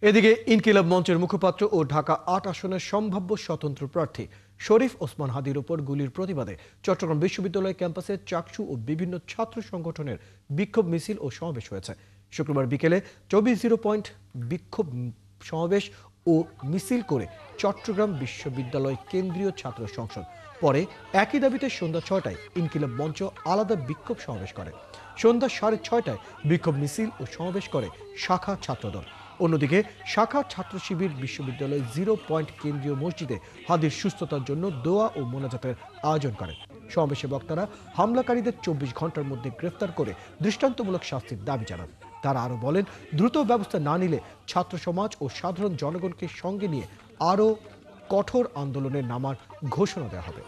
এদিকে ইনকিলাব মঞ্চের মুখপাত্র ও ঢাকা ৮ আসনের সম্ভাব্য স্বতন্ত্র প্রার্থী শরীফ ওসমান হাদির ওপর গুলির প্রতিবাদে চট্টগ্রাম বিশ্ববিদ্যালয় ক্যাম্পাসে চাকসু ও বিভিন্ন ছাত্র সংগঠনের বিক্ষোভ মিছিল ও সমাবেশ হয়েছে। শুক্রবার বিকেলে 24 পয়েন্ট বিক্ষোভ সমাবেশ ও মিছিল করে চট্টগ্রাম বিশ্ববিদ্যালয় কেন্দ্রীয় ছাত্র সংসদ। পরে একই দাবিতে সন্ধ্যা ৬টায় ইনকিলাব মঞ্চ আলাদা বিক্ষোভ সমাবেশ করে। সন্ধ্যা ৬:৩০টায় বিক্ষোভ মিছিল ও সমাবেশ করে শাখা ছাত্রদল। অন্যদিকে শাখা ছাত্র শিবির বিশ্ববিদ্যালয় 0 পয়েন্ট কেন্দ্রীয় মসজিদে হাদির সুস্থতার জন্য দোয়া ও মোনাজাতের আয়োজন করে। সমাবেশে বক্তারা হামলাকারীদের 24 ঘন্টার মধ্যে গ্রেফতার করে দৃষ্টান্তমূলক শাস্তির দাবি জানান। তারা আরও বলেন, দ্রুত ব্যবস্থা না নিলে ছাত্র সমাজ ও সাধারণ জনগণকে সঙ্গে নিয়ে আরও কঠোর আন্দোলনে নামার ঘোষণা দেওয়া হবে।